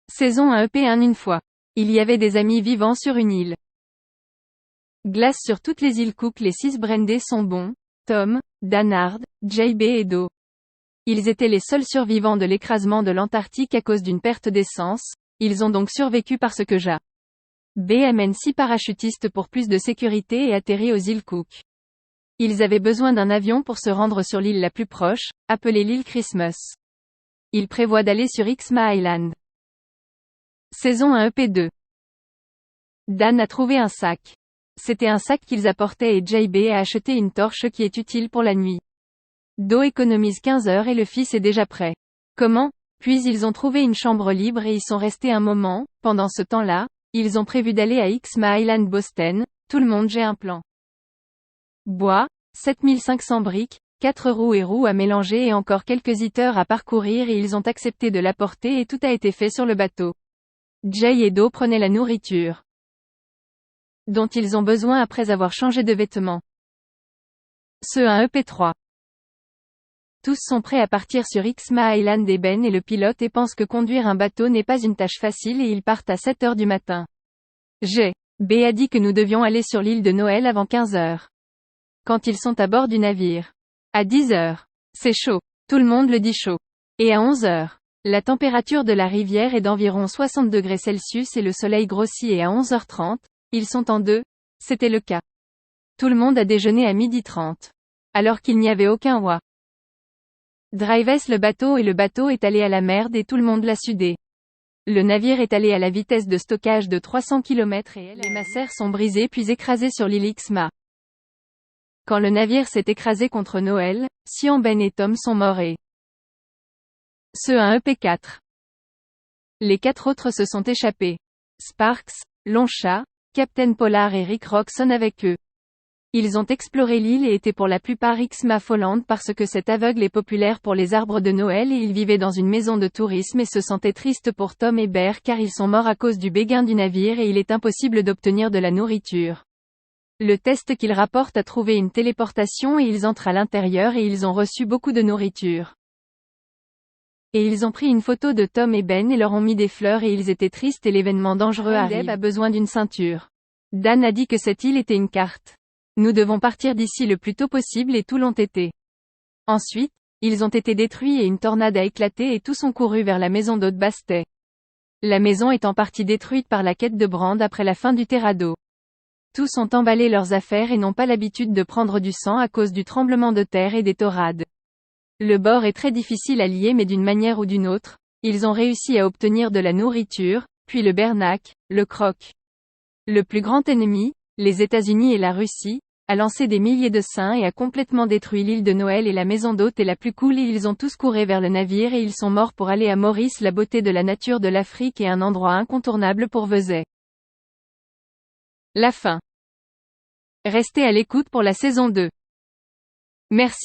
Saison 1 EP1 une fois. Il y avait des amis vivant sur une île. Glace sur toutes les îles Cook. Les 6 Brandés sont bons. Tom, Danard, JB et Do. Ils étaient les seuls survivants de l'écrasement de l'Antarctique à cause d'une perte d'essence. Ils ont donc survécu parce que JB amène 6 parachutistes pour plus de sécurité et atterrit aux îles Cook. Ils avaient besoin d'un avion pour se rendre sur l'île la plus proche, appelée l'île Christmas. Ils prévoient d'aller sur Xma Island. Saison 1 EP2. Dan a trouvé un sac. C'était un sac qu'ils apportaient et JB a acheté une torche qui est utile pour la nuit. Do économise 15 heures et le fils est déjà prêt. Comment? Puis ils ont trouvé une chambre libre et y sont restés un moment. Pendant ce temps-là, ils ont prévu d'aller à Xma Island Boston. Tout le monde, j'ai un plan. Bois, 7500 briques, 4 roues et roues à mélanger et encore quelques heaters à parcourir et ils ont accepté de l'apporter et tout a été fait sur le bateau. Jay et Do prenaient la nourriture dont ils ont besoin après avoir changé de vêtements. Ce 1 EP3. Tous sont prêts à partir sur Xma Island et Ben est le pilote et pense que conduire un bateau n'est pas une tâche facile et ils partent à 7 heures du matin. JB a dit que nous devions aller sur l'île de Noël avant 15 heures. Quand ils sont à bord du navire. À 10 heures. C'est chaud. Tout le monde le dit chaud. Et à 11 heures. La température de la rivière est d'environ 60 degrés Celsius et le soleil grossit et à 11h30, ils sont en deux. C'était le cas. Tout le monde a déjeuné à 12h30. Alors qu'il n'y avait aucun wa. Drives le bateau et le bateau est allé à la merde et tout le monde l'a sudé. Le navire est allé à la vitesse de stockage de 300 km et les macères sont brisées puis écrasées sur l'île Xma. Quand le navire s'est écrasé contre Noël, Sian, Ben et Tom sont morts et ce 1 EP4. Les 4 autres se sont échappés. Sparks, Lonchat, Captain Polar et Rick Rock sont avec eux. Ils ont exploré l'île et étaient pour la plupart Xma Folland parce que cet aveugle est populaire pour les arbres de Noël et ils vivaient dans une maison de tourisme et se sentaient tristes pour Tom et Bear car ils sont morts à cause du béguin du navire et il est impossible d'obtenir de la nourriture. Le test qu'ils rapportent a trouvé une téléportation et ils entrent à l'intérieur et ils ont reçu beaucoup de nourriture. Et ils ont pris une photo de Tom et Ben et leur ont mis des fleurs et ils étaient tristes et l'événement dangereux arrive. Deb a besoin d'une ceinture. Dan a dit que cette île était une carte. Nous devons partir d'ici le plus tôt possible et tous l'ont été. Ensuite, ils ont été détruits et une tornade a éclaté et tous ont couru vers la maison d'Haute Bastet. La maison est en partie détruite par la quête de Brand après la fin du Terrado. Tous ont emballé leurs affaires et n'ont pas l'habitude de prendre du sang à cause du tremblement de terre et des tornades. Le bord est très difficile à lier mais d'une manière ou d'une autre, ils ont réussi à obtenir de la nourriture, puis le bernac, le croc. Le plus grand ennemi, les États-Unis et la Russie, a lancé des milliers de seins et a complètement détruit l'île de Noël et la maison d'hôte est la plus cool et ils ont tous couru vers le navire et ils sont morts pour aller à Maurice. La beauté de la nature de l'Afrique est un endroit incontournable pour Vezet. La fin. Restez à l'écoute pour la saison 2. Merci.